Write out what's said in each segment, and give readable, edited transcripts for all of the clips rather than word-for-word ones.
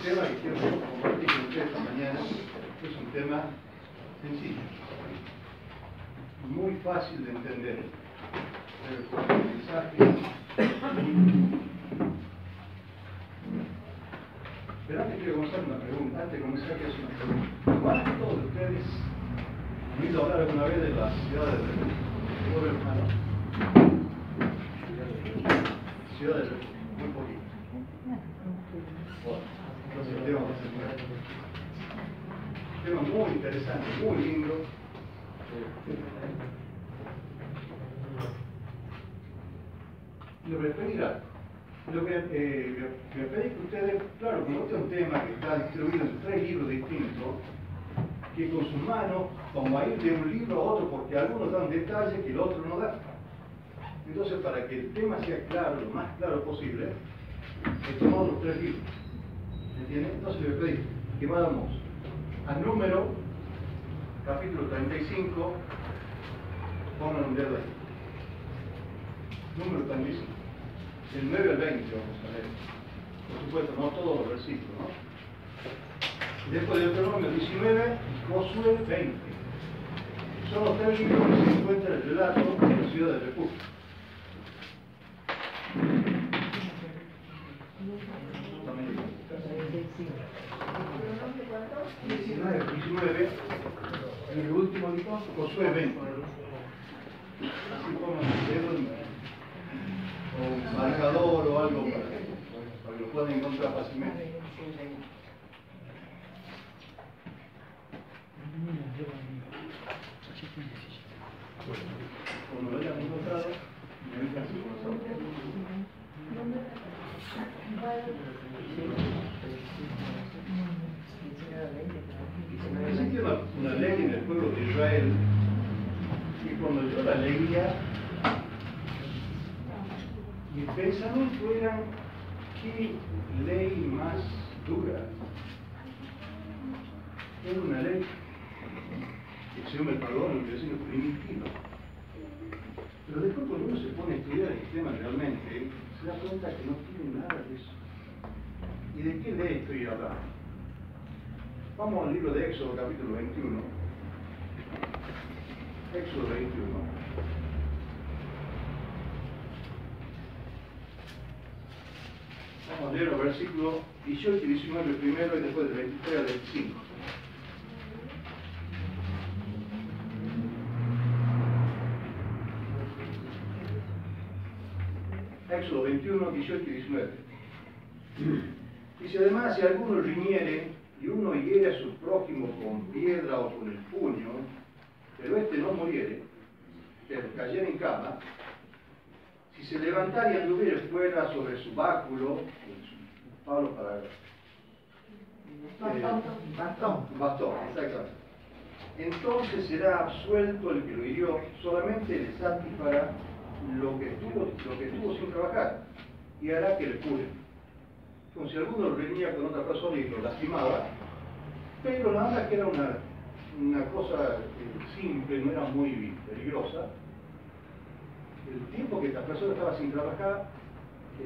tema que quiero compartir con ustedes esta mañana es un tema sencillo, muy fácil de entender. El mensaje. Pero antes quiero comenzar una pregunta. Antes de comenzar, quiero hacer una pregunta. ¿Cuántos de ustedes han oído hablar alguna vez de la ciudad de Refugio, hermano? Ciudad de Refugio, muy poquito. Bueno, entonces el tema va a ser un tema muy interesante, muy lindo. Lo voy a pedir algo. Lo que voy a pedir que ustedes, claro, como este es un tema que está distribuido en 3 libros distintos, que con sus manos, como a ir de un libro a otro, porque algunos dan detalles que el otro no da. Entonces, para que el tema sea claro, lo más claro posible, he tomado los 3 libros. ¿Entienden? Entonces le voy a pedir que vayamos al número, capítulo 35, pongan un dedo ahí. Número 35. Del 9 al 20 vamos a leer. Por supuesto, no todos los versículos, ¿no? Después de Deuteronomio 19, Josué 20. Son los 3 libros que se encuentran en el relato de la ciudad de Refugio. 19, en el último libro, Josué 20. Así pongan el dedo o un marcador o algo para que lo puedan encontrar fácilmente. Cuando lo hayan encontrado, me avisan si lo saben. Existe una ley en el pueblo de Israel y cuando yo la leía, mi pensamiento era: ¿qué ley más dura? Era una ley, que el Señor me perdone, que es primitiva. Pero después, cuando uno se pone a estudiar el tema realmente, se da cuenta que no tiene nada de eso. ¿Y de qué ley estoy hablando? Vamos al libro de Éxodo, capítulo 21. Éxodo 21. Vamos a leer los versículos 18 y 19 primero y después del 23 al 25. Éxodo 21, 18 y 19. Dice: además, si alguno riñere y uno hiere a su prójimo con piedra o con el puño, pero éste no muriere, pero cayera en cama, si se levantara y anduviere fuera sobre su báculo, Pablo para bastón, exactamente, entonces será absuelto el que lo hirió, solamente le santificará lo que estuvo sin trabajar, y hará que le cure. Como si alguno reñía con otra persona y lo lastimaba, pero la verdad que era una cosa simple, no era muy peligrosa. El tiempo que esta persona estaba sin trabajar,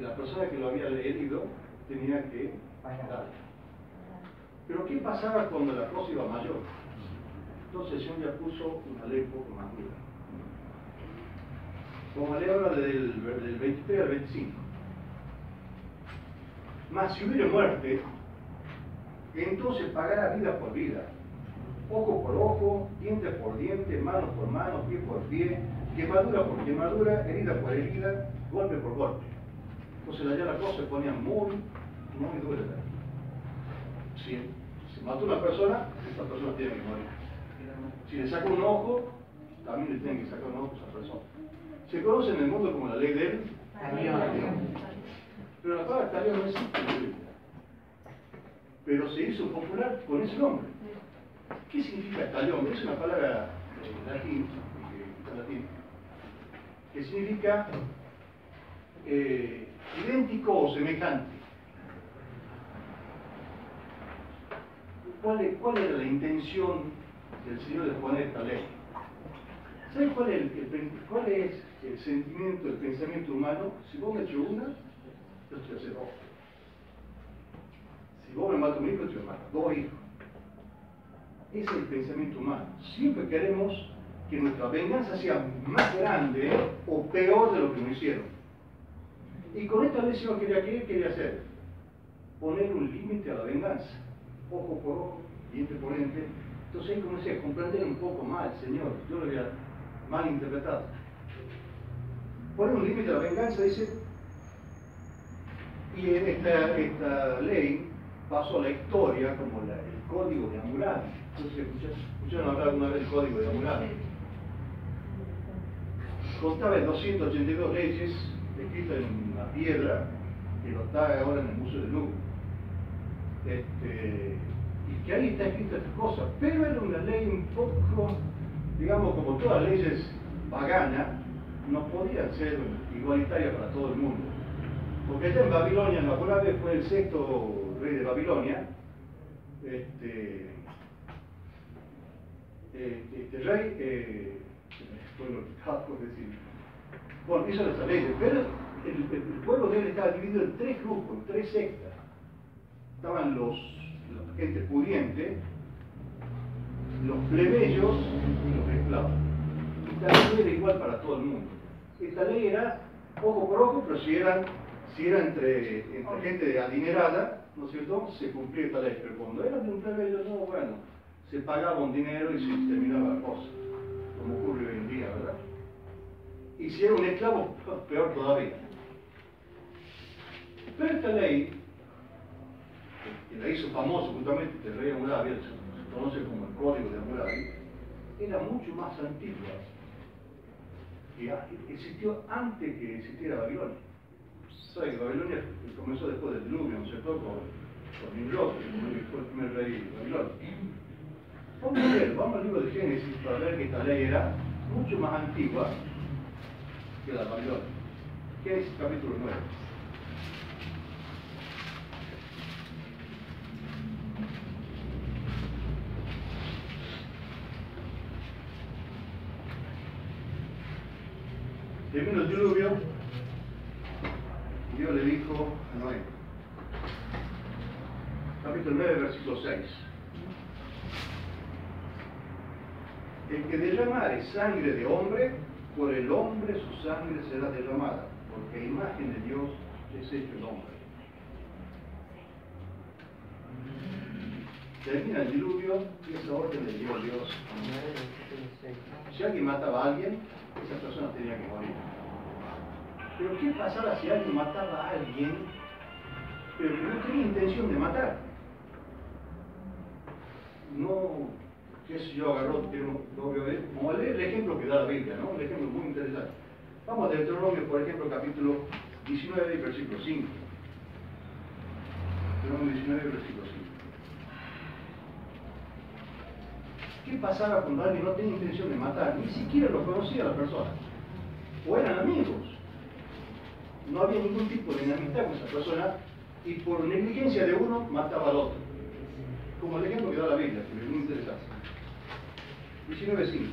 la persona que lo había herido tenía que pagar. Pero ¿qué pasaba cuando la cosa iba mayor? Entonces el Señor ya puso una ley un poco más dura. Como le habla del 23 al 25. Mas si hubiere muerte, entonces pagará vida por vida, ojo por ojo, diente por diente, mano por mano, pie por pie, quemadura por quemadura, herida por herida, golpe por golpe. Entonces allá la cosa se ponía muy dura. Si se mató una persona, esa persona tiene que morir. Si le saca un ojo, también le tienen que sacar un ojo a esa persona. Se conoce en el mundo como la ley del talión. Pero la palabra talión no existe en la Biblia. Pero se hizo popular con ese nombre. ¿Qué significa talión? Es una palabra latín, que significa idéntico o semejante. ¿Cuál era la intención del Señor de poner esta ley? ¿Saben cuál es el sentimiento, el pensamiento humano? Si vos me echas una, yo te hace dos. Si vos me matas un hijo, te voy a matar 2 hijos. Ese es el pensamiento humano. Siempre queremos que nuestra venganza sea más grande o peor de lo que nos hicieron. Y con esta ley, Señor, ¿qué quería hacer? Poner un límite a la venganza. Ojo por ojo, diente por diente. Entonces ahí comencé a comprender un poco mal, Señor. Yo lo había mal interpretado. Poner un límite a la venganza, dice. Y esta ley pasó a la historia como el Código de Hammurabi. Entonces, ¿escucharon hablar alguna vez del Código de Hammurabi? Contaba en 282 leyes escritas en una piedra que lo está ahora en el Museo del Louvre. Y que ahí está escrita esta cosa, pero era una ley un poco, digamos, como todas las leyes paganas, no podían ser igualitarias para todo el mundo. Porque allá en Babilonia, en Hammurabi fue el 6º rey de Babilonia, este rey, bueno, hizo las leyes, pero el pueblo de él estaba dividido en 3 grupos, en 3 sectas. Estaban la gente pudiente, los plebeyos y los esclavos. Esta ley era igual para todo el mundo. Esta ley era ojo por ojo, pero si era entre gente adinerada, ¿no es cierto?, se cumplía esta ley. Pero cuando era de un plebeyo, no, bueno, se pagaba un dinero y se terminaba la cosa, como ocurre hoy en día, ¿verdad? Y si era un esclavo, peor todavía. Pero esta ley, que la hizo famoso justamente el rey Hammurabi, se conoce como el Código de Hammurabi, era mucho más antigua. Y existió antes que existiera Babilonia. ¿Sabe que Babilonia comenzó después del diluvio, ¿no es cierto?, con Nimrod, que fue el primer rey de Babilonia. Vamos al libro de Génesis para ver que esta ley era mucho más antigua que la de Babilonia. Génesis capítulo 9. Terminó el diluvio, Dios le dijo a Noé, capítulo 9, versículo 6. El que derramare sangre de hombre, por el hombre su sangre será derramada, porque a imagen de Dios es hecho el hombre. Termina el diluvio y esa orden le dio Dios. Si alguien mataba a alguien, esa persona tenía que morir. Pero ¿qué pasaba si alguien mataba a alguien, pero que no tenía intención de matar? No, qué sé yo, agarró, vamos a leer el ejemplo que da la Biblia, ¿no? Un ejemplo muy interesante. Vamos a Deuteronomio, por ejemplo, capítulo 19, versículo 5. Deuteronomio 19, versículo 5. ¿Qué pasaba cuando alguien no tenía intención de matar? Ni siquiera lo conocía a la persona. O eran amigos. No había ningún tipo de enemistad con esa persona y por negligencia de uno mataba al otro. Como el ejemplo que da la Biblia, que es muy interesante. 19.5.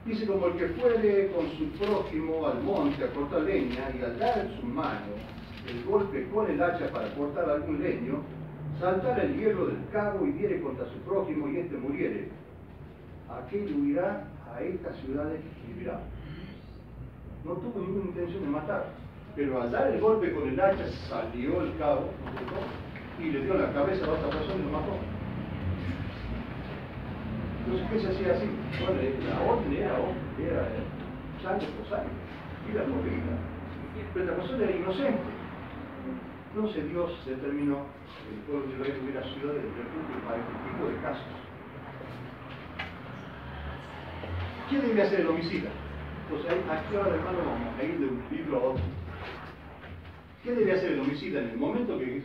Dice, como el que fuere con su prójimo al monte a cortar leña y al dar en su mano el golpe con el hacha para cortar algún leño, saltara el hierro del cabo y diere contra su prójimo y éste muriere, aquel huirá a estas ciudades y vivirá. No tuvo ninguna intención de matar, pero al dar el golpe con el hacha salió el cabo, ¿no?, y le dio la cabeza a la otra persona y lo mató. Entonces, ¿qué se hacía así? Bueno, la orden era sangre por sangre, vida por vida. Pero la persona era inocente. Entonces Dios determinó que el pueblo de Israel tuviera ciudades de refugio para este tipo de casos. ¿Qué debe hacer el homicida? Entonces, aquí ahora, hermano, vamos a ir de un libro a otro. ¿Qué debe hacer el homicida en el momento que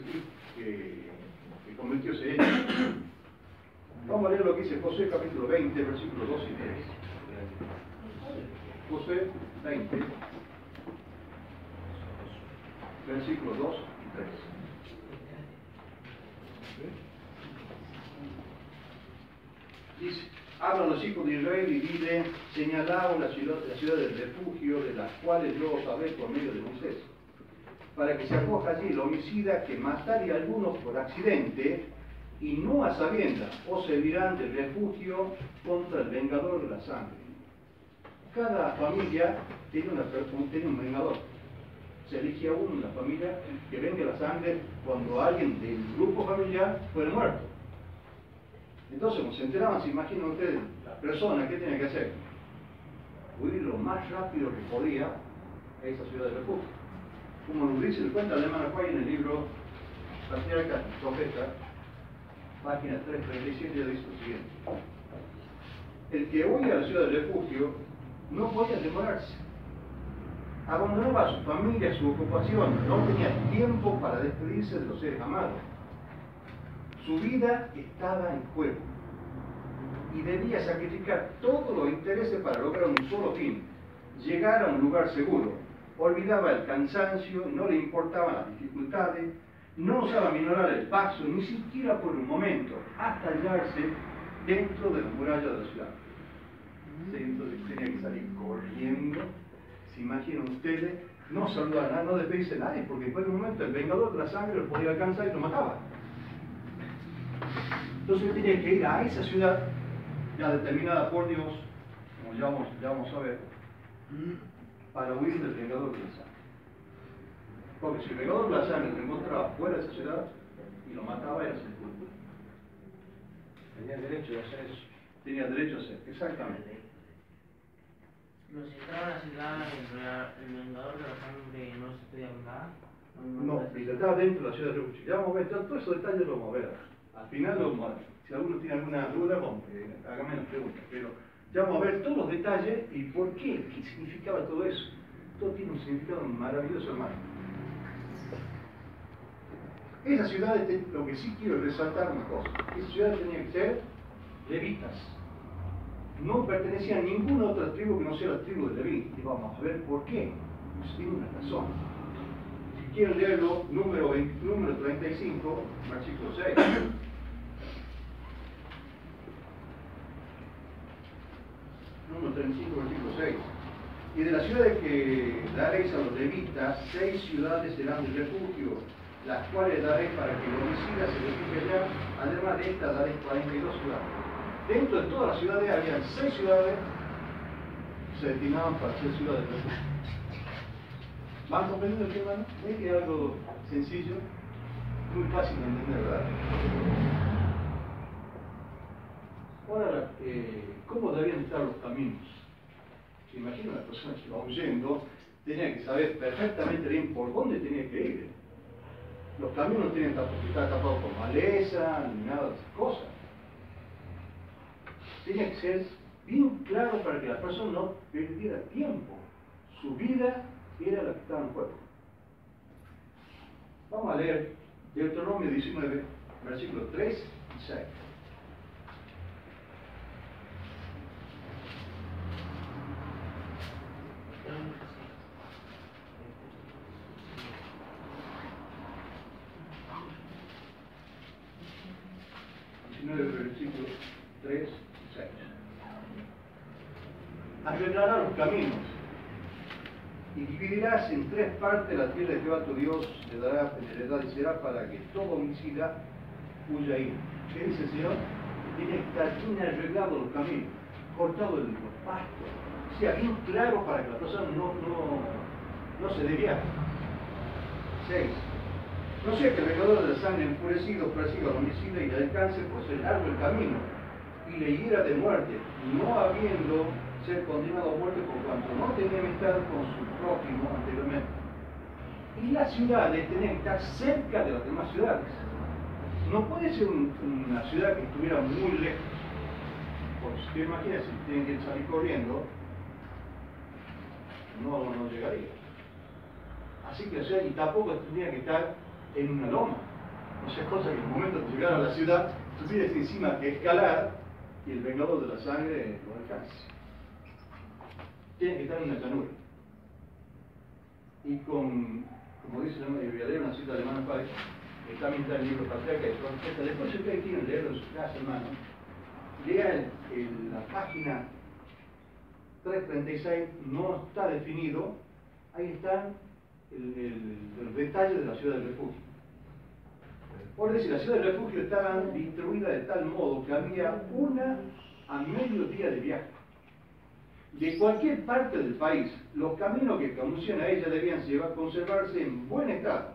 cometió ese hecho? Vamos a leer lo que dice Josué capítulo 20, versículos 2 y 3. Josué 20, versículos 2 y 3. Dice, habla a los hijos de Israel y dile, señalaos la ciudad del refugio, de las cuales yo os hablé por medio de Moisés. para que se acoja allí el homicida que mataría a algunos por accidente y no a sabiendas, o servirán de refugio contra el vengador de la sangre. Cada familia tiene un vengador. Se elige a uno en la familia que venga la sangre cuando alguien del grupo familiar fuera muerto. Entonces, como se enteraban, se imaginan ustedes, la persona, ¿qué tenía que hacer? Huir lo más rápido que podía a esa ciudad de refugio. Como nos dice el cuenta alemán Alemán en el libro Patriarca Profeta, página 337, ya dice lo siguiente: el que huye a la ciudad de refugio no podía demorarse. Abandonaba a su familia, su ocupación, no tenía tiempo para despedirse de los seres amados. Su vida estaba en juego y debía sacrificar todos los intereses para lograr un solo fin: llegar a un lugar seguro. Olvidaba el cansancio, no le importaban las dificultades, no osaba minorar el paso, ni siquiera por un momento, hasta hallarse dentro de la muralla de la ciudad. Entonces tenía que salir corriendo. ¿Se imaginan ustedes? No saludar a nadie, no despedirse de nadie, porque después de un momento el vengador de la sangre lo podía alcanzar y lo mataba. Entonces tenía que ir a esa ciudad, ya determinada por Dios, como ya vamos a ver, para huir del vengador de la sangre. Porque si el vengador de la sangre se encontraba fuera de esa ciudad y lo mataba, era sepultura. Tenía derecho de hacer eso. Tenía derecho a hacer, exactamente. Pero si entraba a la ciudad, el vengador de la sangre no se podía vengar. No, pero estaba dentro de la ciudad de refugio. Ya vamos a ver, todos esos detalles los vamos a ver. Al final lo vamos a ver. Si alguno tiene alguna duda, hágame las preguntas. Pero ya vamos a ver todos los detalles y por qué, qué significaba todo eso. Todo tiene un significado maravilloso, hermano. Esas ciudades, lo que sí quiero resaltar una cosa, esas ciudades tenían que ser levitas. No pertenecían a ninguna otra tribu que no sea la tribu de Leví. Y vamos a ver por qué. Pues tiene una razón. Si quieren leerlo, número 35, versículo 6. Número 35, versículo 6. Y de las ciudades que daréis a los levitas, 6 ciudades serán de refugio, las cuales daréis para que el homicida se refugie allá. Además de estas daréis 42 ciudades. Dentro de todas las ciudades había 6 ciudades que se destinaban para ser ciudades de refugio. ¿Van comprendiendo el tema? ¿Ven que es algo sencillo? Muy fácil de entender, ¿verdad? Ahora, ¿cómo deberían estar los caminos? Se imagina una persona que va huyendo, tenía que saber perfectamente bien por dónde tenía que ir. Los caminos no tienen que estar tapados por maleza, ni nada de esas cosas. Tenía que ser bien claro para que la persona no perdiera tiempo. Su vida era la que estaba en juego. Vamos a leer Deuteronomio 19, versículos 3 y 6. Versículos 3 y 6. Arreglará los caminos y dividirás en 3 partes la tierra de Jehová tu Dios, le dará en heredad y será para que todo homicida huya ahí. ¿Qué dice el Señor? Tiene que estar bien arreglado los caminos, cortado los pastos, sea bien claro para que la persona no se desvíe. 6. No sea que el vengador de la sangre enfurecido persiga al homicida y le alcance por ser largo el camino y le hiera de muerte, no habiendo ser condenado a muerte por cuanto no tenía amistad con su prójimo anteriormente. Y las ciudades tenían que estar cerca de las demás ciudades. No puede ser una ciudad que estuviera muy lejos. Porque si te imaginas, si tienen que salir corriendo, no llegaría. Así que, o sea, y tampoco tendría que estar en una loma. O sea, cosa que en el momento de llegar a la ciudad, tuvieras encima que escalar y el vengador de la sangre lo alcance. Tiene que estar en una llanura. Y como dice la voy a leer una cita de hermano Páez, que también está en el libro Patriarca y Profeta. Después, si ustedes quieren leerlo en su casa, hermano, lea la página 336, no está definido, ahí están los detalles de la ciudad del refugio. Por decir, la ciudad del refugio estaba distribuida de tal modo que había una a medio día de viaje. De cualquier parte del país, los caminos que conducían a ella debían conservarse en buen estado,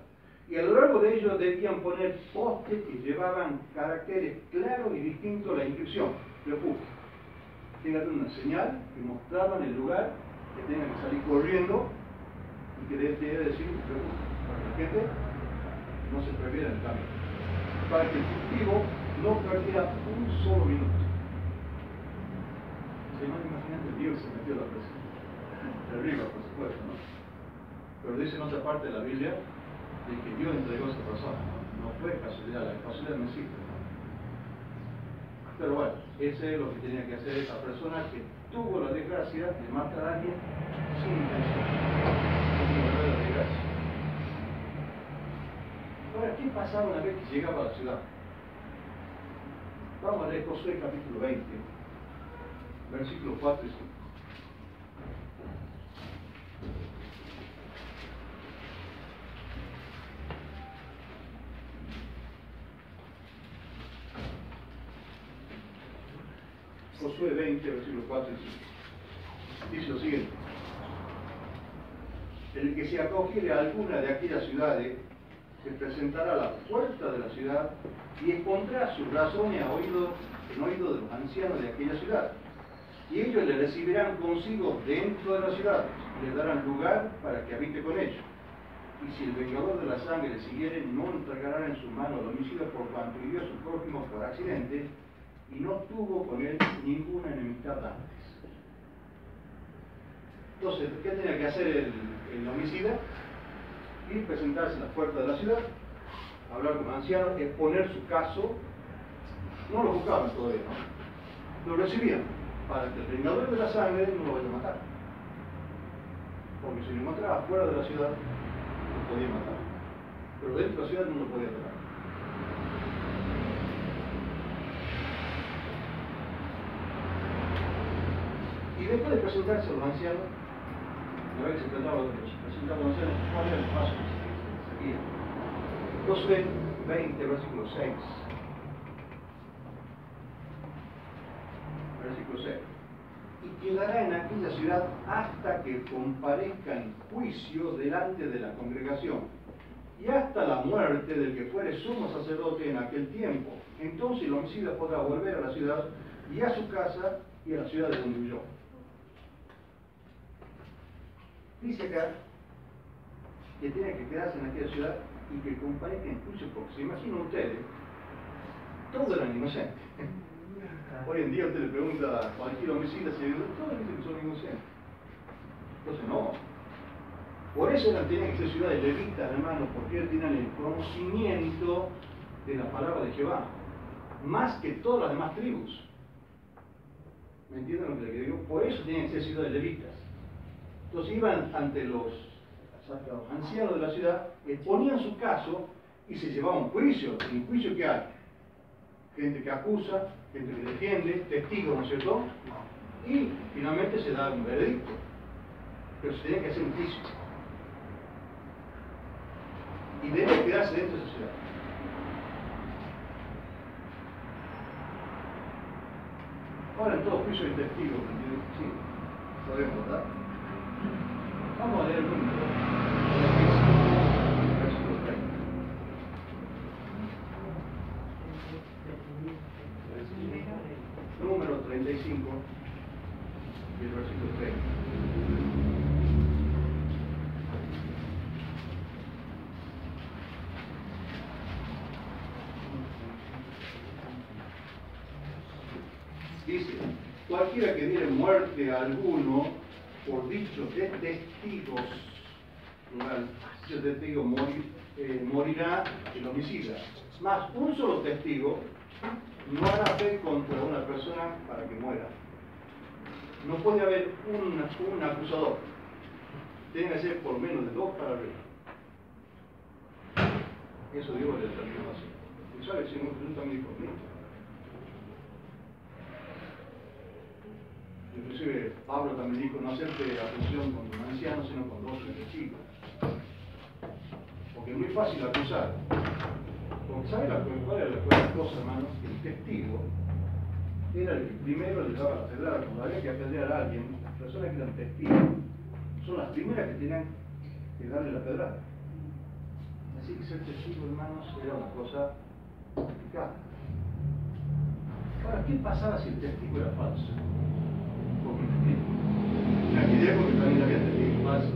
y a lo largo de ellos debían poner postes que llevaban caracteres claros y distintos a la inscripción, refugio. Tengan una señal que mostraban el lugar, que tengan que salir corriendo y que debe decir refugio, para que la gente no se perdiera en el camino, para que el fugitivo no perdiera un solo minuto. Imagínate el lío que se metió la presa. Terrible, por supuesto, ¿no? Pero dice en otra parte de la Biblia de que Dios entregó a esa persona. No fue casualidad, la casualidad no existe, ¿no? Pero bueno, ese es lo que tenía que hacer esa persona que tuvo la desgracia de matar a alguien sin intención. Tuvo la desgracia. Ahora, ¿qué pasaba una vez que llegaba a la ciudad? Vamos a leer Josué capítulo 20. Versículos 4 y 5. Josué 20, versículos 4 y 5. Dice lo siguiente: el que se acogiere a alguna de aquellas ciudades se presentará a la puerta de la ciudad y expondrá sus razones en oído de los ancianos de aquella ciudad. Y ellos le recibirán consigo dentro de la ciudad, y le darán lugar para que habite con ellos. Y si el vengador de la sangre le siguiere, no entregará en su mano al homicida por cuanto hirió a su prójimo por accidente, y no tuvo con él ninguna enemistad antes. Entonces, ¿qué tenía que hacer el homicida? Ir, presentarse a la puerta de la ciudad, hablar con ancianos, exponer su caso. No lo buscaban todavía, ¿no? Lo recibían, para que el vengador de la sangre no lo vaya a matar. Porque si lo mataba fuera de la ciudad, lo podía matar. Pero dentro de la ciudad no lo podía matar. Y después de presentarse a los ancianos, una vez que se presentaba a los ancianos, ¿cuál era el paso que se seguía? Josué 20, versículo 6. Versículo 6. Y quedará en aquella ciudad hasta que comparezca en juicio delante de la congregación, y hasta la muerte del que fuere sumo sacerdote en aquel tiempo. Entonces el homicida podrá volver a la ciudad y a su casa y a la ciudad de donde huyó. Dice acá que tiene que quedarse en aquella ciudad y que comparezca en juicio, porque se imaginan ustedes, todos eran inocentes. Hoy en día usted le pregunta a cualquier homicida, todos dicen que son inocentes. Entonces no. Por eso tenían que ser ciudades levitas, hermanos, porque ellos tienen el conocimiento de la palabra de Jehová, más que todas las demás tribus. ¿Me entienden lo que les digo? Por eso tienen que ser ciudades levitas. Entonces iban ante los ancianos de la ciudad, exponían su caso y se llevaba un juicio. ¿Y un juicio qué hay? Gente que acusa, gente que defiende, testigos, ¿no es cierto? Y finalmente se da un veredicto. Pero se tiene que hacer un juicio. Y debe quedarse dentro de esa ciudad. Ahora en todo juicio hay testigos, ¿entiendes? Sí, sabemos, ¿verdad? Vamos a leer el número. Versículo 30. Número 35 y el versículo 30. Dice: cualquiera que diere muerte a alguno por dichos de testigos, dichos de testigos morirá el homicida. Más un solo testigo no hará fe contra una persona para que muera. No puede haber un acusador. Tiene que ser por menos de 2 para arriba. Eso Dios le determinó así. ¿Y sabe? Si no también dijo, ¿no? Inclusive Pablo también dijo: no acepte la función con un anciano, sino con 2 testigos. porque es muy fácil acusar. Porque ¿sabe cuál era la cosa, hermano? El testigo era el que primero le daba la pedrada. Cuando había que apedrear a alguien, las personas que eran testigos son las primeras que tenían que darle la pedrada. Así que ser testigo, hermanos, era una cosa complicada. Ahora, ¿qué pasaba si el testigo era falso? Porque en aquella época también había testigos falsos,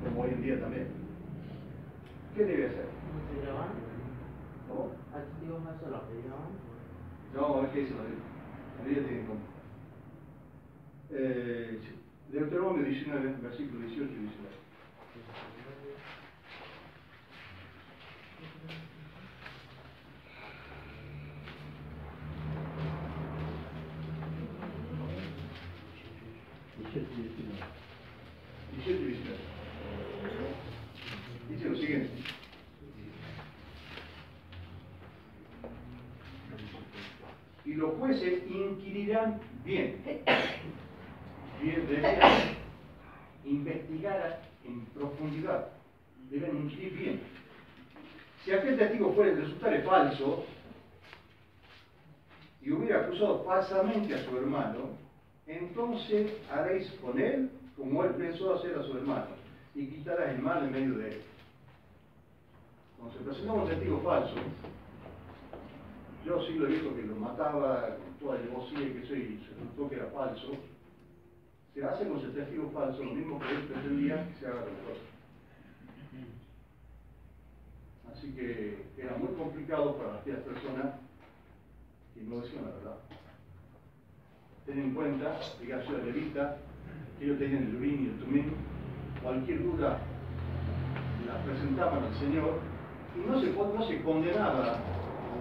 como hoy en día también. ¿Qué debe hacer? ¿Cómo? ¿Al testigo falso lo apedreaban? No, es que dice la Biblia. La Biblia tiene como. Deuteronomio 19, versículo 18 y 19. Dice lo siguiente. Y los jueces inquirirán bien. Deben investigar en profundidad. Deben inquirir bien. Si aquel testigo fuera resultare falso y hubiera acusado falsamente a su hermano, entonces haréis con él como él pensó hacer a su hermano, y quitarás el mal en medio de él. Cuando se presenta un testigo falso, yo sí lo he visto que lo mataba con toda alevosía y que se resultó que era falso, se hace con ese testigo falso lo mismo que él pretendía que se haga con el otro. Así que era muy complicado para aquellas personas que no decían la verdad. Ten en cuenta, que la ciudad levita, que ellos tenían el urín y el tumín, cualquier duda la presentaban al Señor y no se condenaba a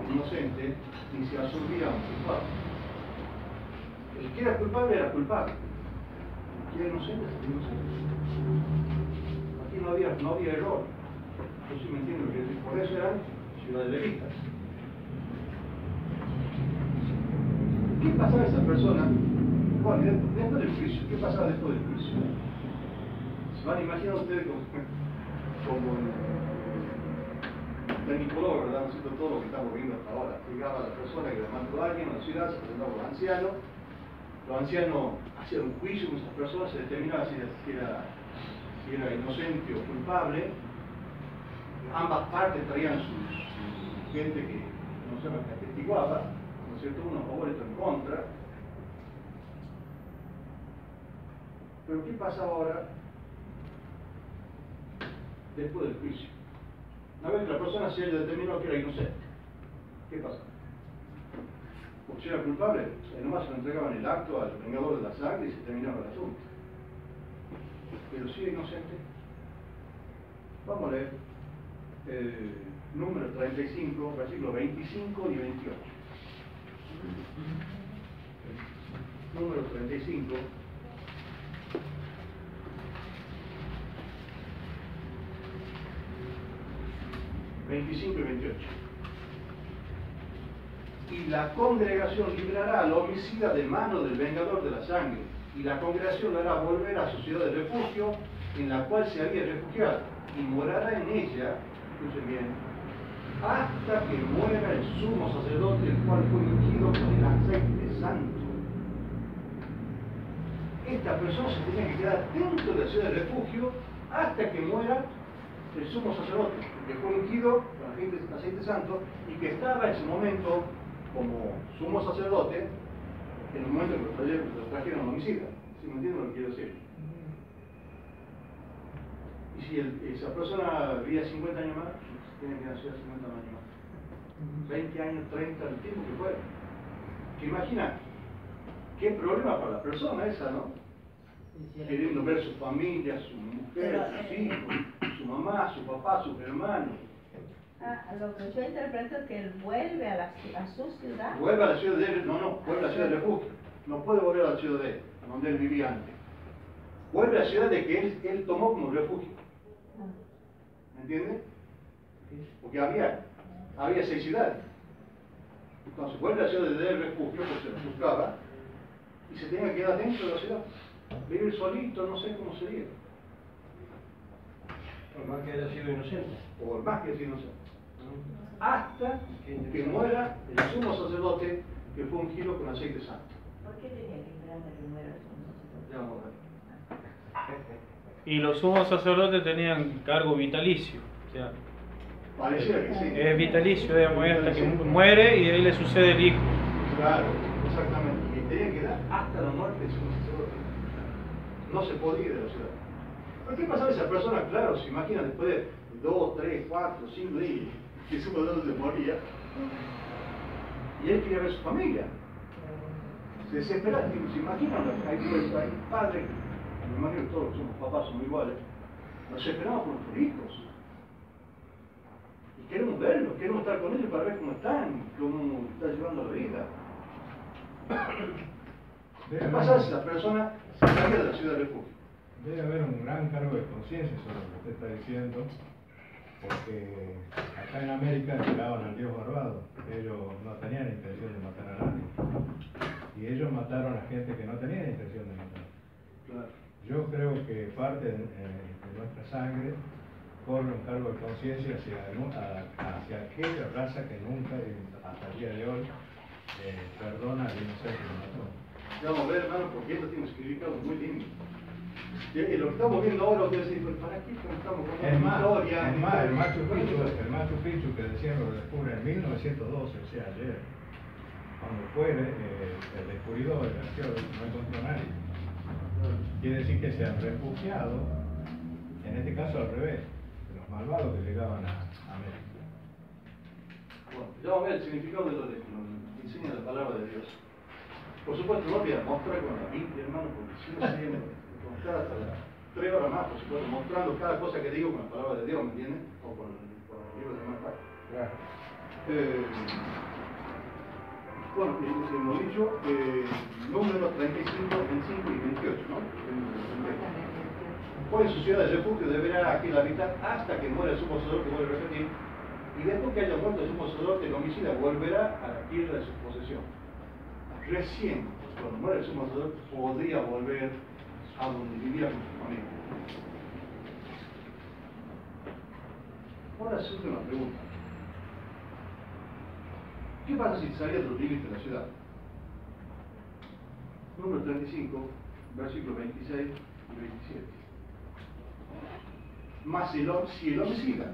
un inocente ni se absorbía a un culpable. El que era culpable era culpable, el que era inocente era inocente. Aquí no había error. Yo sí me entiendo lo que decir, por eso eran ciudades levitas. ¿Qué pasaba a esa persona? Bueno, después del juicio, ¿qué pasaba después del juicio? Se van a imaginar ustedes como tecnicólogo, ¿verdad? Haciendo todo lo que estamos viendo hasta ahora. Llegaba la persona que la mató a alguien a la ciudad, se presentaba a los ancianos. Los ancianos hacían un juicio con esas personas, se determinaba si era inocente o culpable. Ambas partes traían su gente que no se atestiguaba, ¿no es cierto? Uno a favor y otro en contra. Pero ¿qué pasa ahora después del juicio? Una vez que la persona se haya determinado que era inocente, ¿qué pasa? Porque si era culpable, nomás se le entregaban el acto al vengador de la sangre y se terminaba el asunto. Pero si era inocente, vamos a leer número 35, versículos 25 y 28. Número 35. y 28. Y la congregación librará al homicida de mano del vengador de la sangre, y la congregación lo hará volver a su ciudad de refugio, en la cual se había refugiado, y morará en ella, escuchen bien, hasta que muera el sumo sacerdote, el cual fue ungido con el aceite santo. Esta persona se tenía que quedar dentro de la ciudad de refugio hasta que muera el sumo sacerdote, que fue ungido con el aceite santo y que estaba en su momento como sumo sacerdote en el momento en que lo trajeron al homicida. ¿Sí me entienden lo que quiero decir? Y si esa persona vivía 50 años más, tiene que nacer 50 años más. 20 años, 30, el tiempo que fuera. ¿Te imaginas? Qué problema para la persona esa, ¿no? Queriendo ver su familia, su mujer, sus hijos, su mamá, su papá, sus hermanos. Lo que yo interpreto es que él vuelve a su ciudad. Vuelve a la ciudad de él, vuelve a la ciudad de refugio. No puede volver a la ciudad de él, donde él vivía antes. Vuelve a la ciudad de que él tomó como refugio. ¿Me entiendes? Porque había 6 ciudades. Entonces vuelve a la ciudad de él refugio, porque se lo buscaba, y se tenía que quedar dentro de la ciudad. Vivir solito, no sé cómo sería. Por más que haya sido inocente. por más que sea inocente. Hasta que muera el sumo sacerdote que fue ungido con aceite santo. ¿Por qué tenía que esperar hasta que muera el sumo sacerdote? Ya vamos a ver. Y los sumos sacerdotes tenían cargo vitalicio. O sea, Pareciera que sí. es vitalicio, digamos, hasta que muere y de ahí le sucede el hijo. Claro, exactamente. Y tenía que dar hasta la muerte del sumo sacerdote. No se podía ir de la ciudad. ¿Pero qué pasaba esa persona? Claro, se imagina después de 2, 3, 4, 5 días que el sumo sacerdote moría. Y él quería ver a su familia. Se desesperaba, se imaginan, hay padres, me imagino que todos somos papás, somos iguales, nos esperamos por nuestros hijos. Y queremos verlos, queremos estar con ellos para ver cómo están, cómo está llevando la vida. ¿Qué pasa si la persona se salía de la ciudad de refugio? Debe haber un gran cargo de conciencia sobre lo que usted está diciendo, porque acá en América esperaban al Dios barbado. Ellos no tenían intención de matar a nadie. Y ellos mataron a gente que no tenía intención de matar. Claro. Yo creo que parte de nuestra sangre corre un cargo de conciencia hacia aquella raza que nunca, hasta el día de hoy, perdona al inocente que mató. Vamos a ver, hermano, porque esto tiene un significado muy lindo. Y lo que estamos viendo ahora, ustedes dicen, ¿para qué estamos con Es más, historia? el Machu Picchu que decían lo descubre en 1912, o sea, ayer. Cuando fue el descubridor, el arqueólogo, no encontró a nadie. Quiere decir que se han refugiado, en este caso al revés, de los malvados que llegaban a América. Bueno, ya vamos a ver el significado de lo que nos enseña la palabra de Dios. Por supuesto, no voy a mostrar con la Biblia, hermano, porque si no se viene a contar hasta las 3 horas más, por supuesto, mostrando cada cosa que digo con la palabra de Dios, ¿me entienden? O con el libro de Marta. Claro. Bueno, hemos dicho número 35, 25 y 28, ¿no? Fue en su ciudad de refugio deberá aquel habitar hasta que muera el sumo sacerdote, que vuelve a repetir, y después que haya muerto el sumo sacerdote, el homicida volverá a la tierra de su posesión. Recién, cuando muera el sumo sacerdote, podría volver a donde vivía con su familia. Ahora surge una pregunta. ¿Qué pasa si salía de los límites de la ciudad? Número 35, versículos 26 y 27. Mas si el homicida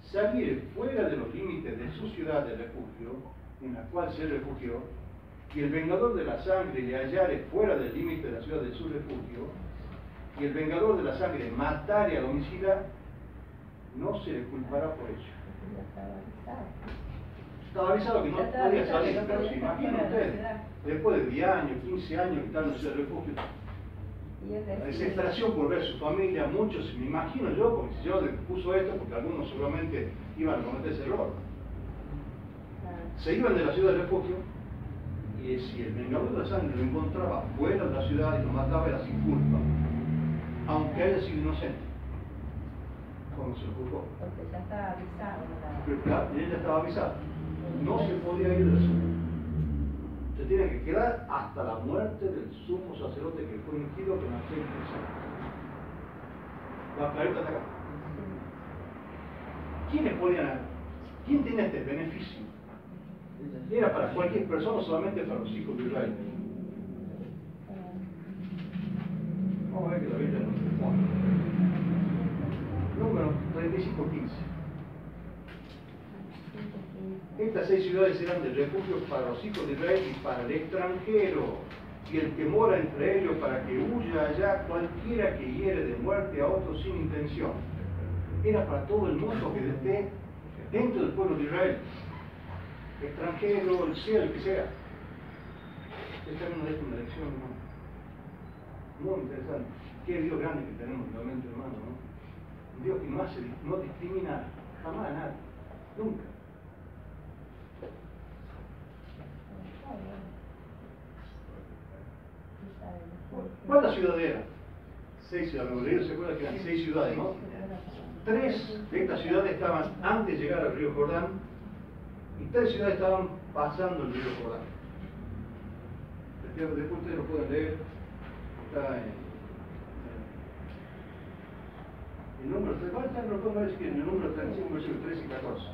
saliere fuera de los límites de su ciudad de refugio, en la cual se refugió, y el vengador de la sangre le hallare fuera del límite de la ciudad de su refugio, y el vengador de la sangre matare al homicida, no se le culpará por ello. Estaba avisado que no podía salir, pero se imagina usted, después de 10 años, 15 años que están en ese refugio, la desesperación por ver su familia, muchos, me imagino yo, porque si yo le puso esto, porque algunos seguramente iban a cometer ese error, se iban de la ciudad de refugio, y si el vengador de la sangre lo encontraba fuera de la ciudad y lo mataba, era sin culpa, aunque haya sido inocente, como se lo juzgó. Porque ya estaba avisado. Pero claro, y ella estaba avisada. No se podía ir de la ciudad. Se tiene que quedar hasta la muerte del sumo sacerdote que fue ungido con aceite de sangre. La clarita está acá. ¿Quién tiene este beneficio? ¿Era para cualquier persona o solamente para los hijos de Israel? Vamos a ver que la Biblia nos responde. Número 35:15. Estas 6 ciudades serán de refugio para los hijos de Israel y para el extranjero, y el que mora entre ellos, para que huya allá cualquiera que hiere de muerte a otro sin intención. Era para todo el mundo que esté dentro del pueblo de Israel, extranjero, el sea el que sea. Esta es una lección, hermano, muy interesante. Qué Dios grande que tenemos realmente, hermano, ¿no? Un Dios que no discrimina jamás a nadie, nunca. ¿Cuántas ciudades eran? 6 ciudades. ¿Se acuerdan que eran 6 ciudades, no? 3 de estas ciudades estaban antes de llegar al río Jordán y 3 ciudades estaban pasando el río Jordán. Después ustedes lo pueden leer. Está El número 3, lo podemos decir en el número 35, versículos 13 y 14.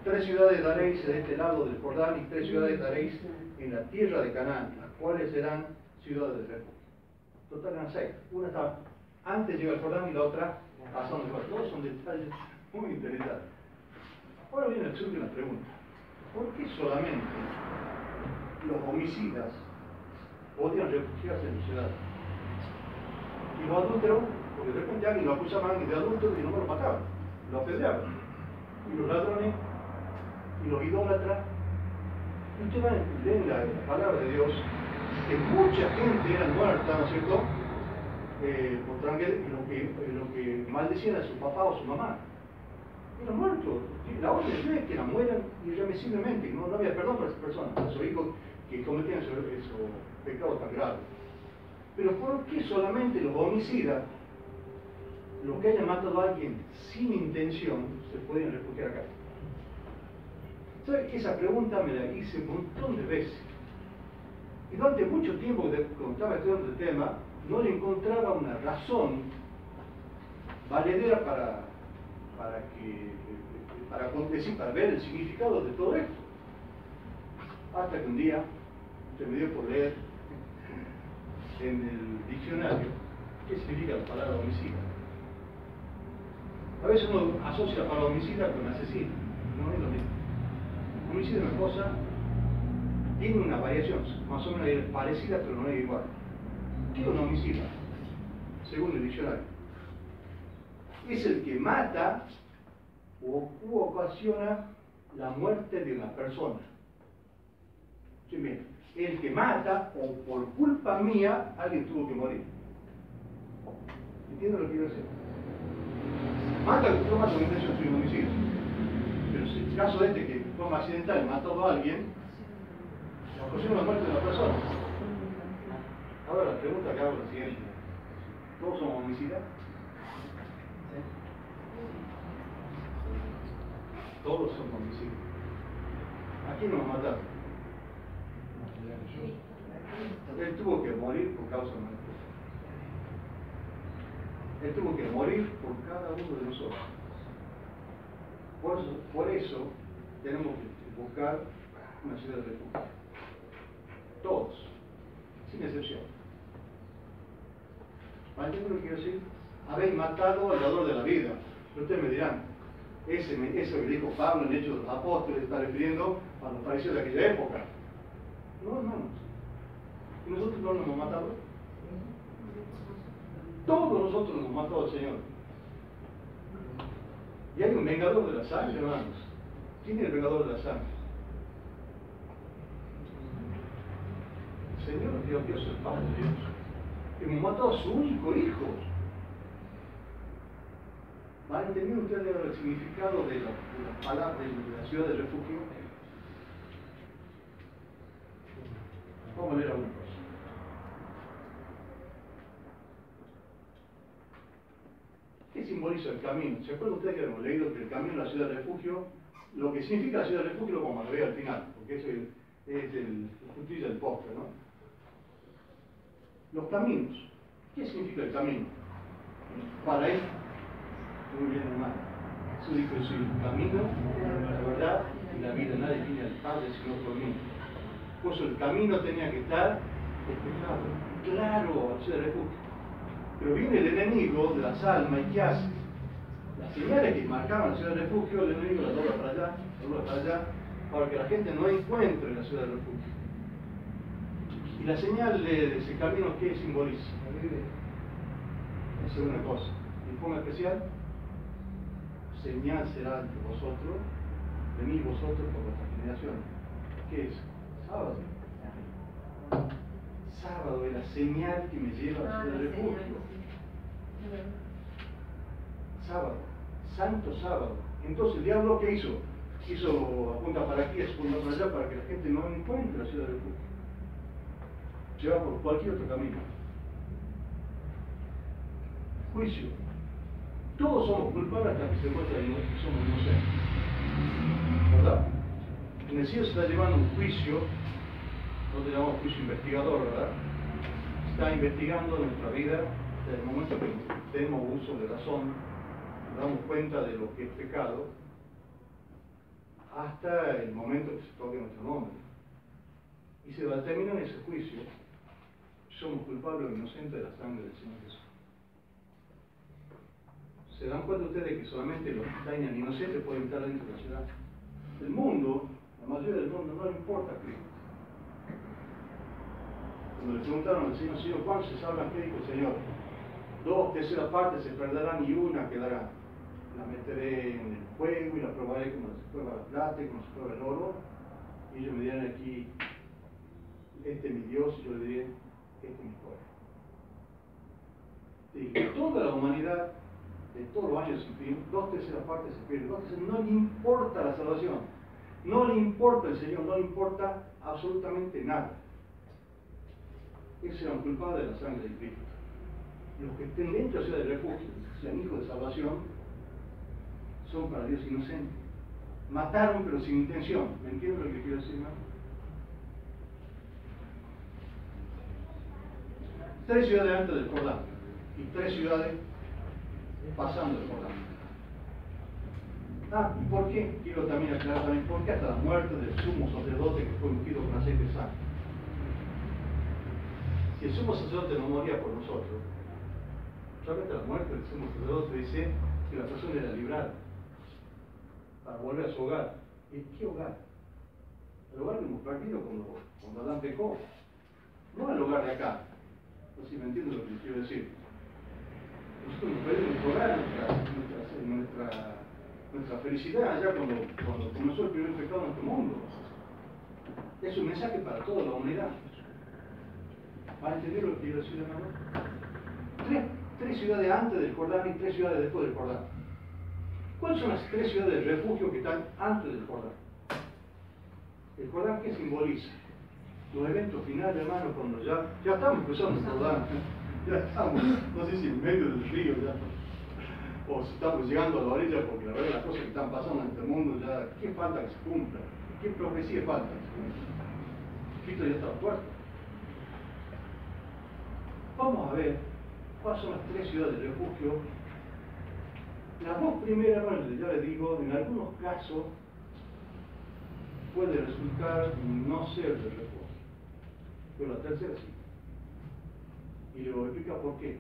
3 ciudades daréis de este lado del Jordán y 3 ciudades daréis en la tierra de Canaán, las cuales serán ciudades de refugio. Total eran 6. Una estaba antes de llegar al Jordán y la otra pasando el Jordán. Todos son detalles muy interesantes. Ahora viene la última pregunta. ¿Por qué solamente los homicidas podían refugiarse en la ciudad? Y los adúlteros, porque de repente alguien lo acusaban de adúltero y no lo mataban, lo apedreaban. Y los ladrones, y los idólatras. Y ustedes leen la palabra de Dios, que mucha gente era muerta, ¿no es cierto? Por tranquilidad, lo que maldecían a su papá o su mamá. Eran muertos. La orden de Dios es que la mueran irremisiblemente. No había perdón para esas personas, para sus hijos que cometían esos pecados tan graves. Pero ¿por qué solamente los homicidas, los que hayan matado a alguien sin intención, se pueden refugiar acá? ¿Sabes? Esa pregunta me la hice un montón de veces. Y durante mucho tiempo, cuando estaba estudiando el tema, no le encontraba una razón valedera para ver el significado de todo esto. Hasta que un día se me dio por leer en el diccionario qué significa la palabra homicida. A veces uno asocia la palabra homicida con asesino. No es lo mismo. Homicida es una cosa, tiene una variación, más o menos parecida, pero no es igual. ¿Qué es un homicida? Según el diccionario, es el que mata u ocasiona la muerte de una persona. Sí, bien, el que mata o por culpa mía alguien tuvo que morir. ¿Entienden lo que quiero decir? Mata que no mata con intención, soy un homicidio. Pero si el caso de este que de forma accidental mató a alguien, ocasiona la muerte de una persona. Ahora la pregunta que hago es la siguiente: ¿todos somos homicidas? Todos somos homicidas. ¿A quién nos mataron? Él tuvo que morir por causa de nuestra. Él tuvo que morir por cada uno de nosotros. Por eso tenemos que buscar una ciudad de refugio. Todos, sin excepción. ¿Para qué lo que quiero decir? Habéis matado al dador de la vida. Pero ustedes me dirán, eso que dijo Pablo en Hechos de los Apóstoles está refiriendo a los fariseos de aquella época. No, hermanos. ¿Y nosotros no nos hemos matado? Todos nosotros nos hemos matado al Señor. Y hay un vengador de la sangre, hermanos. ¿Quién es el vengador de la sangre? El Señor, Dios el Padre de Dios. Hemos matado a su único hijo. ¿Van entendiendo ustedes el significado de la palabra de la ciudad de refugio? Vamos a leer alguna cosa. ¿Qué simboliza el camino? ¿Se acuerdan ustedes que hemos leído que el camino a la ciudad de refugio, lo que significa la ciudad de refugio lo vamos a ver al final, porque eso es el justicia del postre, ¿no? Los caminos. ¿Qué significa el camino? Para él, muy bien, hermano. Eso dijo: yo soy el camino, la verdad y la vida. Nadie viene al Padre sino por mí. Por eso el camino tenía que estar despejado, claro, a la ciudad de refugio. Pero viene el enemigo de las almas y ¿qué hace? Las señales que marcaban la ciudad de refugio, el enemigo las dobla para allá, para que la gente no encuentre la ciudad de refugio. Y la señal de ese camino, ¿qué simboliza? Esa es una cosa. En forma especial, señal será entre vosotros, venid vosotros por vuestras generaciones. ¿Qué es? Sábado. Sábado es la señal que me lleva a la ciudad de refugio. Sábado, santo sábado. Entonces el diablo, ¿qué hizo? Apunta para aquí, apunta para allá, para que la gente no encuentre la ciudad de refugio. Lleva por cualquier otro camino. Juicio. Todos somos culpables hasta que se muestra que somos inocentes. ¿Verdad? En el cielo se está llevando un juicio, no le llamamos juicio investigador, ¿verdad? Está investigando nuestra vida desde el momento que tenemos uso de razón nos damos cuenta de lo que es pecado, hasta el momento que se toque nuestro nombre. Y se determina en ese juicio, somos culpables o inocentes de la sangre del Señor Jesús. ¿Se dan cuenta ustedes que solamente los que están inocentes pueden estar dentro de la ciudad? El mundo, la mayoría del mundo, no le importa a Cristo. Cuando le preguntaron al Señor, ¿cuántos se salvan? ¿Qué dijo el Señor? 2/3 partes se perderán y una quedará. La meteré en el fuego y la probaré como se prueba la plata y como se prueba el oro. Y ellos me dirán aquí, este es mi Dios, y yo le diré, este es mi pueblo. Y que toda la humanidad, de todos los años sin fin, 2/3 partes se pierden. 2/3 no le importa la salvación, no le importa el Señor, no le importa absolutamente nada. Ellos serán culpables de la sangre de Cristo. Los que estén dentro de la ciudad de refugio, sean hijos de salvación, son para Dios inocentes. Mataron pero sin intención. ¿Me entienden lo que quiero decir, hermano? 3 ciudades antes del Jordán y 3 ciudades pasando el Jordán. ¿Y por qué? Quiero también aclarar también por qué hasta la muerte del sumo sacerdote que fue ungido con aceite santo. Si el sumo sacerdote no moría por nosotros, solamente la muerte del sumo sacerdote dice que la persona era librada para volver a su hogar. ¿Y qué hogar? El hogar que hemos perdido cuando Adán pecó. No el hogar de acá. No sé si me entienden lo que les quiero decir. Nosotros hemos perdido nuestro hogar, nuestra felicidad allá cuando comenzó el primer pecado en este mundo. Es un mensaje para toda la humanidad. ¿Van a entender lo que quiero decir, hermano? 3 ciudades antes del Jordán y 3 ciudades después del Jordán. ¿Cuáles son las 3 ciudades de refugio que están antes del Jordán? El Jordán, ¿qué simboliza? Los eventos finales, hermano, cuando ya estamos cruzando el Jordán, ya estamos, no sé si en medio del río ya, o si estamos llegando a la orilla, porque la verdad las cosas que están pasando en este mundo, ya, ¿qué falta que se cumpla? ¿Qué profecía falta que se cumpla? Cristo ya está a la puerta. Vamos a ver cuáles son las 3 ciudades de refugio. Las 2 primeras, bueno, ya les digo, en algunos casos puede resultar no ser de refugio, pero la tercera sí. Y le voy a explicar por qué.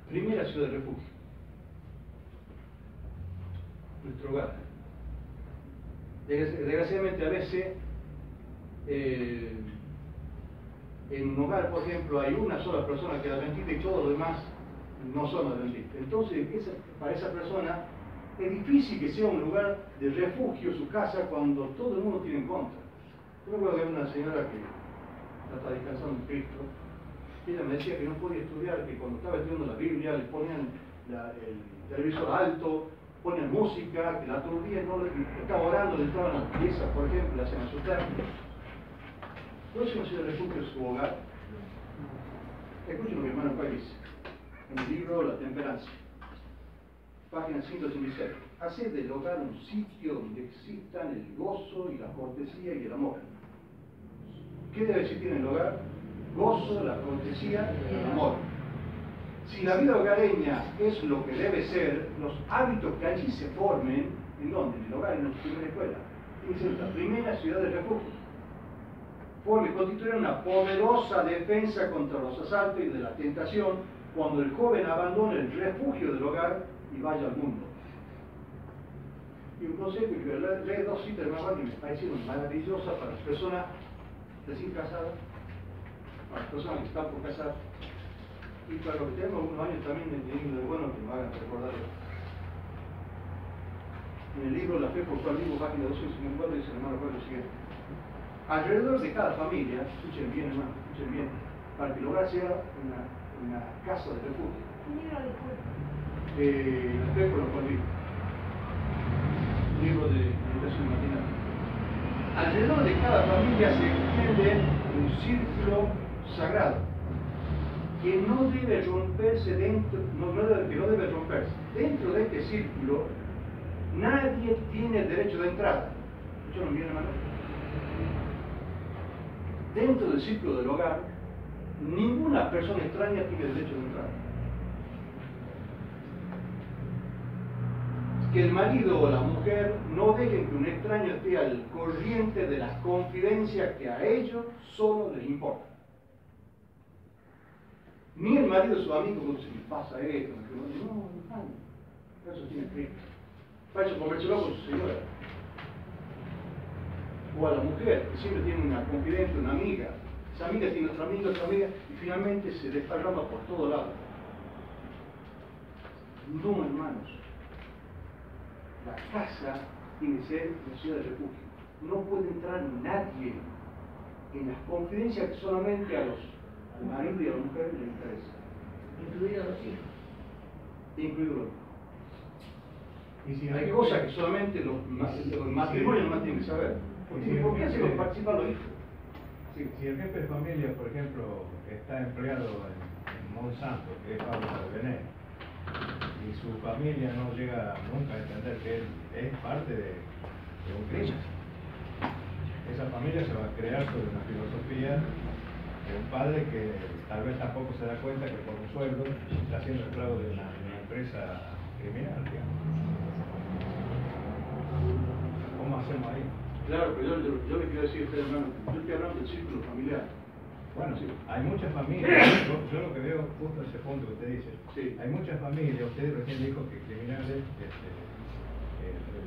Primera ciudad de refugio, nuestro hogar. Desgraciadamente a veces en un hogar, por ejemplo, hay una sola persona que es adventista y todos los demás no son adventistas. Entonces, para esa persona es difícil que sea un lugar de refugio su casa cuando todo el mundo tiene en contra. Yo recuerdo que había una señora que está descansando en Cristo, y ella me decía que no podía estudiar, que cuando estaba estudiando la Biblia le ponían el televisor alto, ponían música, que la aturdía, no estaba orando, le entraban las piezas, por ejemplo, le hacían asustar. Por eso no se le refugio en su hogar. Escuchen lo que mi hermano Pablo dice en el libro La Temperanza, página 186. Haced del hogar un sitio donde existan el gozo y la cortesía y el amor. ¿Qué debe existir en el hogar? Gozo, la cortesía y el amor. Si la vida hogareña es lo que debe ser, los hábitos que allí se formen, ¿en dónde? En el hogar, en la primera escuela. Tiene que ser la primera ciudad de refugio. Porque constituyen una poderosa defensa contra los asaltos y de la tentación cuando el joven abandone el refugio del hogar y vaya al mundo. Y un consejo que leí 2 citas de mamá que me parecieron maravillosas para las personas recién casadas, para las personas que están por casar, y para los que tenemos algunos años también de bueno que me hagan recordarlo. En el libro La Fe por Cual Vivo, página 254, dice el hermano Pablo lo siguiente: alrededor de cada familia, escuchen bien, hermano, escuchen bien, para que el hogar sea una casa de refugio. La Fe por Cual Vivo, libro de meditación matinal. Alrededor de cada familia se extiende un círculo sagrado que no debe romperse dentro, que no debe romperse. Dentro de este círculo nadie tiene el derecho de entrada. ¿Escucharon bien, hermano? Dentro del círculo del hogar, ninguna persona extraña tiene derecho de entrada. que el marido o la mujer no dejen que un extraño esté al corriente de las confidencias que a ellos solo les importan. Ni el marido o su amigo, como se le pasa esto, no, eso tiene Cristo. Para eso conversarlo con su señora. O a la mujer, que siempre tiene una confidente, una amiga. Esa amiga tiene otra amiga, y finalmente se desparrama por todo lado. No, hermanos. La casa tiene que ser la ciudad de refugio. No puede entrar nadie en las confidencias que solamente al marido y a la mujer les interesa. Incluidos los hijos. Incluidos los hijos. Y si Hay cosas que solamente los matrimonios no tienen que saber. ¿Por qué hacen los participan los hijos? Si el jefe de familia, por ejemplo, está empleado en Monsanto, que es fábrica de veneno, y su familia no llega nunca a entender que él es parte de un crimen, esa familia se va a crear sobre una filosofía de un padre que tal vez tampoco se da cuenta que por un sueldo está siendo esclavo de una empresa criminal, digamos. ¿Cómo hacemos ahí? Claro, pero yo le quiero decir a usted, hermano, yo estoy hablando del círculo familiar. Bueno, Sí. hay muchas familias, yo lo que veo justo ese punto que usted dice, Sí. hay muchas familias, usted recién dijo que criminales,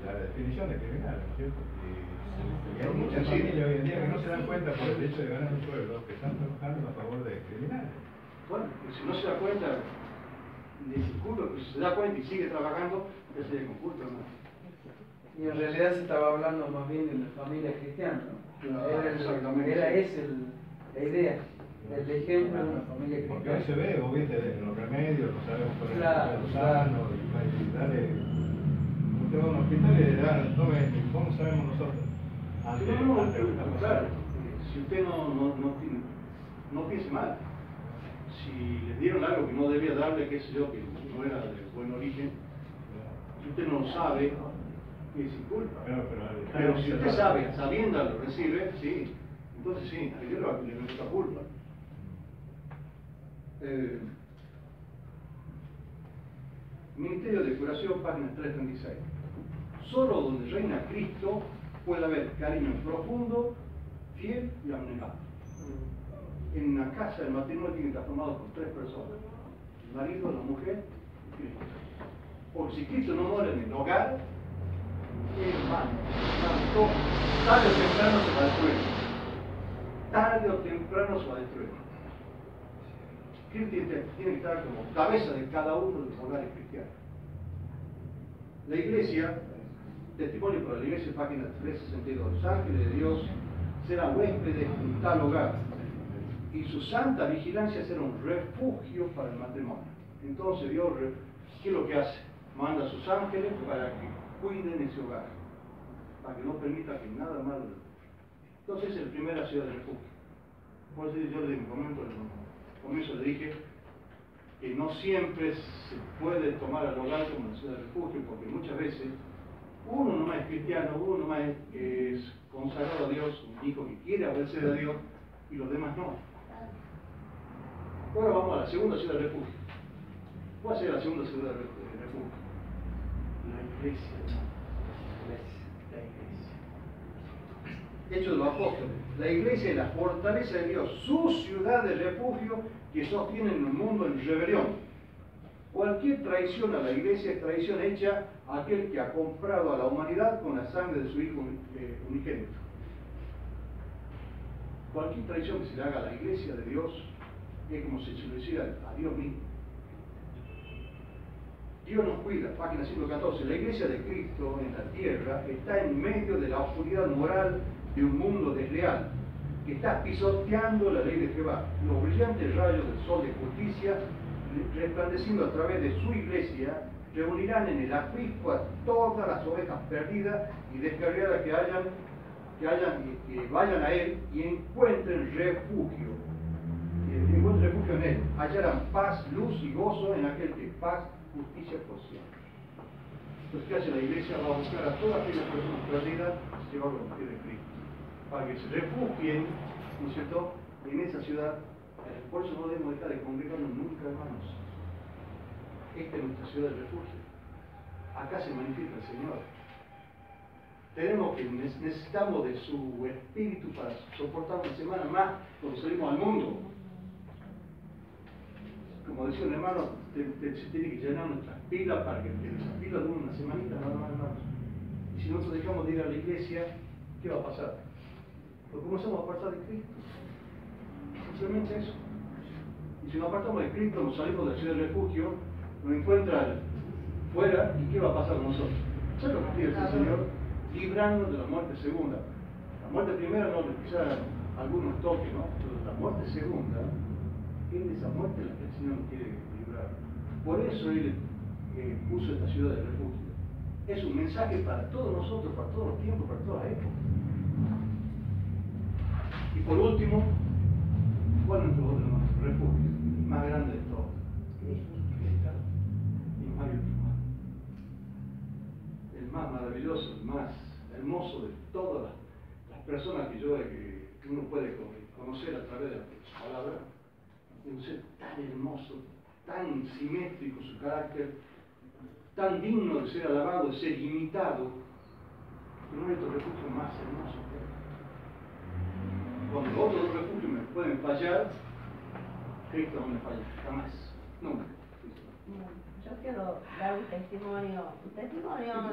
la definición de criminales, ¿no es cierto? Y hay muchas Sí. familias hoy en día que no se dan cuenta por el hecho de ganar un sueldo, que están trabajando a favor de criminales. Bueno, y si no se da cuenta, ni se culpa, pero si se da cuenta y sigue trabajando, ya sería con culpa, hermano. Y en realidad se estaba hablando más bien de la familia cristiana, ¿no? Exactamente. Era esa la idea, el ejemplo de una familia Porque hoy se cristiana. ve, vos viste, en los remedios, no sabemos por el Claro, gusano, y dale, usted va a un hospital y le dan, tome, ¿cómo sabemos nosotros? Ante lo que está pasando. Claro, si usted no piense mal, si le dieron algo que no debía darle, qué sé yo, que no era de buen origen, si usted no lo sabe, es sin culpa. Pero si usted sabe, sabiendo lo recibe, sí, entonces sí, a Dios le nuestra culpa. Ministerio de Curación, página 336. Solo donde reina Cristo puede haber cariño profundo, fiel y abnegado. En una casa el matrimonio tiene que estar formado por tres personas: el marido, la mujer y Cristo. Porque si Cristo no mora en el hogar, es vano, tanto, tarde o temprano se va a destruir. Tarde o temprano se va a destruir. Cristo tiene que estar como cabeza de cada uno de los hogares cristianos. La iglesia, testimonio para la iglesia, página 362. Los ángeles de Dios serán huéspedes en tal hogar, y su santa vigilancia será un refugio para el matrimonio. Entonces Dios, ¿qué es lo que hace? Manda a sus ángeles para que cuiden ese hogar, para que no permita que nada malo le ocurra. Entonces es la primera ciudad de refugio. Por eso yo le comienzo le dije que no siempre se puede tomar al hogar como una ciudad de refugio, porque muchas veces uno no es cristiano, uno no es consagrado a Dios, un hijo que quiere obedecer a Dios, y los demás no. Ahora vamos a la segunda ciudad de refugio. ¿Cuál sería la segunda ciudad de refugio? La iglesia, hermano. La iglesia. Hechos de los Apóstoles. La iglesia es la fortaleza de Dios, su ciudad de refugio que sostiene el mundo en rebelión. Cualquier traición a la iglesia es traición hecha a aquel que ha comprado a la humanidad con la sangre de su Hijo unigénito. Cualquier traición que se le haga a la iglesia de Dios es como si se lo hiciera a Dios mismo. Dios nos cuida, página 114. La iglesia de Cristo en la tierra está en medio de la oscuridad moral de un mundo desleal, que está pisoteando la ley de Jehová. Los brillantes rayos del sol de justicia, resplandeciendo a través de su iglesia, reunirán en el aprisco a todas las ovejas perdidas y descarriadas que vayan a él y encuentren refugio. Encuentren refugio en él. Hallarán paz, luz y gozo en aquel que paz, justicia posee. Entonces, ¿qué hace la iglesia? Va a buscar a todas aquellas personas perdidas y se va a convertir en Cristo, para que se refugien, ¿no es cierto?, en esa ciudad. Por eso no debemos dejar de congregarnos nunca, hermanos. Esta es nuestra ciudad de refugio. acá se manifiesta el Señor. Necesitamos de su espíritu para soportar una semana más cuando salimos al mundo. Como decía un hermano, se tiene que llenar nuestras pilas para que esas pilas duren una semanita nada más, hermanos. Y si nosotros dejamos de ir a la iglesia, ¿qué va a pasar? Nos comenzamos a apartar de Cristo. Simplemente eso. Y si nos apartamos de Cristo, nos salimos de la ciudad del refugio, nos encuentran fuera, ¿y qué va a pasar con nosotros? ¿Sabes lo que pide el Señor? Librarnos de la muerte segunda. La muerte primera no, quizá algunos toques, ¿no? Pero la muerte segunda es de esa muerte la que el Señor nos quiere librar. Por eso Él puso esta ciudad de refugio. Es un mensaje para todos nosotros, para todos los tiempos, para todas las épocas. Y por último, ¿cuál es nuestro refugio? El más grande de todos. Y más virtual. El más maravilloso, el más hermoso de todas las personas que uno puede conocer a través de la palabra. Es un ser tan hermoso, tan simétrico su carácter, tan digno de ser alabado, de ser imitado. No hay otro refugio más hermoso que él. Cuando los otros refugios me pueden fallar, Cristo no me falla, jamás, nunca. Yo quiero dar un testimonio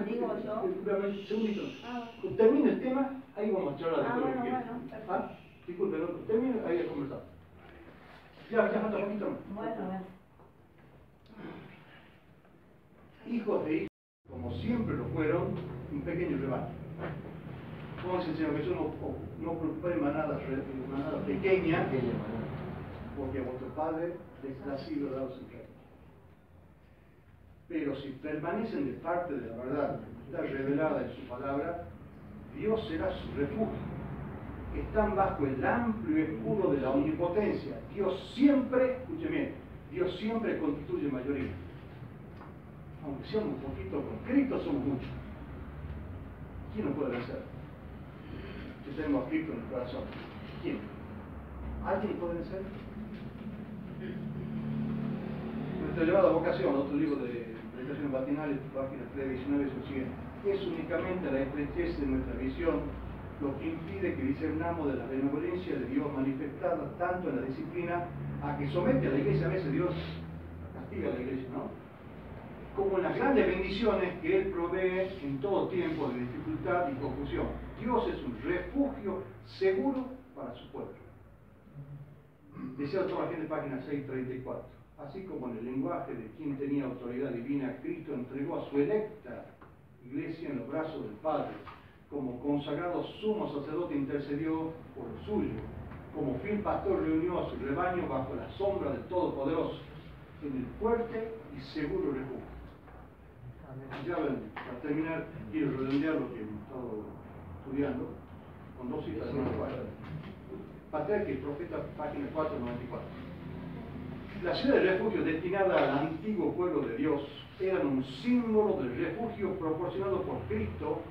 digo yo. Un segundito. Ah. Termine el tema, ahí vamos a charlar de Bueno, lo que perfecto. ¿Ah? Disculpe, no, termine, ahí a conversar. Ya falta poquito más. Bueno. Hijos de hijos, como siempre lo fueron, un pequeño rebaño. Como dice el Señor, que yo no preocupé manada pequeña, porque a vuestro Padre les ha sido dado su reino. Pero si permanecen de parte de la verdad que está revelada en su palabra, Dios será su refugio. Están bajo el amplio escudo de la omnipotencia. Dios siempre, escúcheme, Dios siempre constituye mayoría. Aunque seamos un poquito, con Cristo somos muchos. ¿Quién nos puede vencer? Si tenemos a Cristo en el corazón. ¿Quién? ¿Alguien puede vencer? Nuestra elevada vocación, otro libro de Predicaciones Matinales, página 319, sigue. Es únicamente la estrechez de nuestra visión lo que impide que discernamos de la benevolencia de Dios manifestada tanto en la disciplina a que somete a la iglesia. A veces Dios castiga a la iglesia, ¿no? Como en las grandes bendiciones que Él provee en todo tiempo de dificultad y confusión. Dios es un refugio seguro para su pueblo. Decía toda la gente, página 634. Así como en el lenguaje de quien tenía autoridad divina, Cristo entregó a su electa iglesia en los brazos del Padre. Como consagrado sumo sacerdote intercedió por lo suyo. Como fiel pastor reunió a su rebaño bajo la sombra del Todopoderoso, en el fuerte y seguro refugio. Ya ven, para terminar, quiero redondear lo que hemos estado estudiando con dos citas de Manuel. Patriarca y Profeta, página 494. La ciudad de refugio destinada al antiguo pueblo de Dios eran un símbolo del refugio proporcionado por Cristo,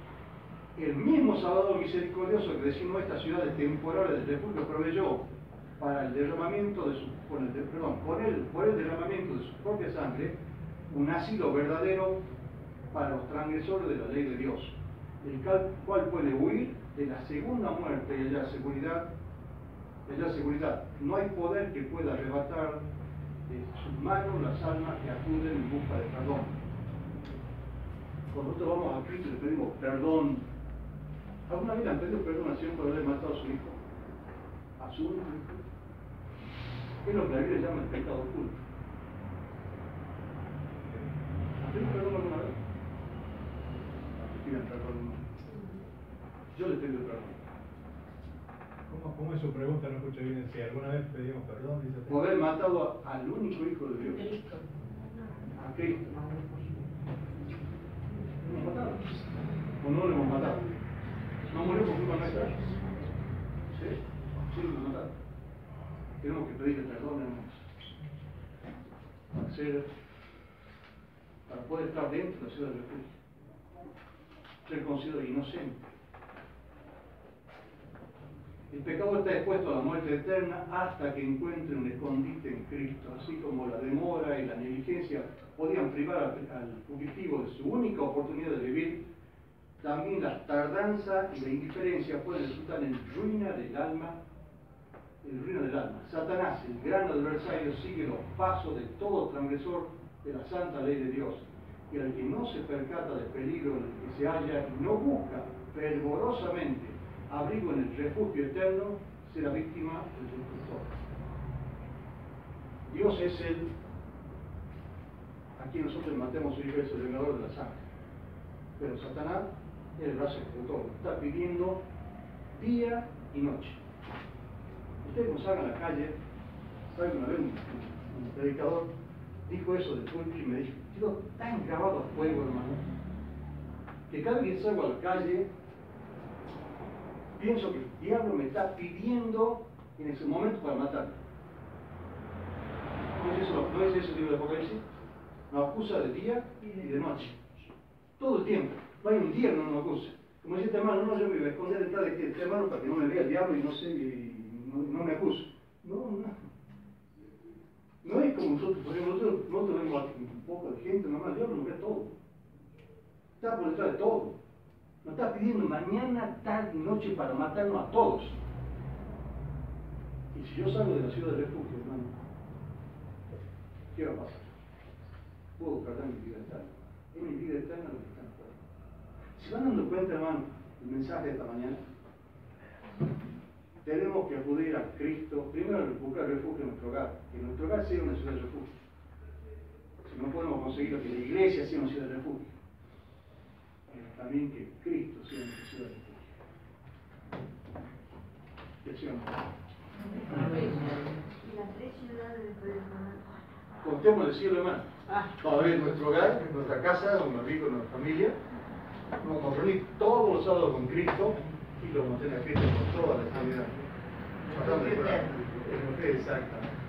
el mismo Salvador misericordioso que designó estas ciudades temporales de refugio proveyó para el derramamiento de su, por el derramamiento de su propia sangre, un asilo verdadero para los transgresores de la ley de Dios, el cual puede huir de la segunda muerte y hallar seguridad. No hay poder que pueda arrebatar de sus manos las almas que acuden en busca de perdón. Cuando nosotros vamos a Cristo y le pedimos perdón, ¿alguna vez le han pedido perdón al Señor por haber matado a su hijo? ¿A su único hijo? Es lo que la Biblia llama el pecado oculto. ¿Han pedido perdón alguna vez? Pidan perdón. Yo le pido perdón. ¿Cómo es su pregunta? No escuché bien. Si alguna vez pedimos perdón, dice. Por haber matado al único hijo de Dios. A Cristo. ¿Lo hemos matado? ¿O no lo hemos matado? ¿No murió por culpa nuestra? ¿Sí? Sí, lo hemos matado. Tenemos que pedirle perdón, hermanos. Para poder estar dentro de la ciudad del refugio. Ser considerado inocente. El pecador está expuesto a la muerte eterna hasta que encuentre un escondite en Cristo, así como la demora y la negligencia podían privar al fugitivo de su única oportunidad de vivir. También la tardanza y la indiferencia pueden resultar en ruina del alma. Satanás, el gran adversario, sigue los pasos de todo transgresor de la santa ley de Dios, y al que no se percata del peligro en el que se halla y no busca fervorosamente abrigo en el refugio eterno, será víctima del destructor. Dios es el a quien nosotros matemos el el vengador de la sangre, pero Satanás es el brazo ejecutor, está pidiendo día y noche. Ustedes no salgan a la calle. ¿Saben? Una vez un predicador dijo eso del público y me dijo, quedó tan grabado a fuego, hermano, que cada vez que salgo a la calle pienso que el diablo me está pidiendo en ese momento para matarme. ¿No es eso el libro de Apocalipsis? Nos acusa de día y de noche, todo el tiempo. No hay un día que no nos acuse. Como dice este hermano, no, yo me voy a esconder detrás de este hermano para que no me vea el diablo y no sé, no me acuse. No es como nosotros, por ejemplo, nosotros vemos un poco de gente, nomás el diablo nos ve todo. Está por detrás de todo. Nos está pidiendo mañana, tarde y noche para matarnos a todos. Y si yo salgo de la ciudad de refugio, hermano, ¿qué va a pasar? Puedo perder mi vida eterna. Es mi vida eterna lo que está afuera. ¿Se van dando cuenta, hermano, el mensaje de esta mañana? Tenemos que acudir a Cristo, primero a buscar refugio en nuestro hogar, que nuestro hogar sea una ciudad de refugio. Si no podemos conseguirlo, que la iglesia sea una ciudad de refugio, pero también que Cristo sea nuestra ciudad de refugio. Decíamos. Y las 3 ciudades después de Juan. Contemos el cielo, hermano. Todavía en nuestro hogar, en nuestra casa, con nuestros amigos, con nuestra familia. Nos vamos a reunir todos los sábados con Cristo y lo vamos a tener a Cristo por toda la eternidad. Exactamente.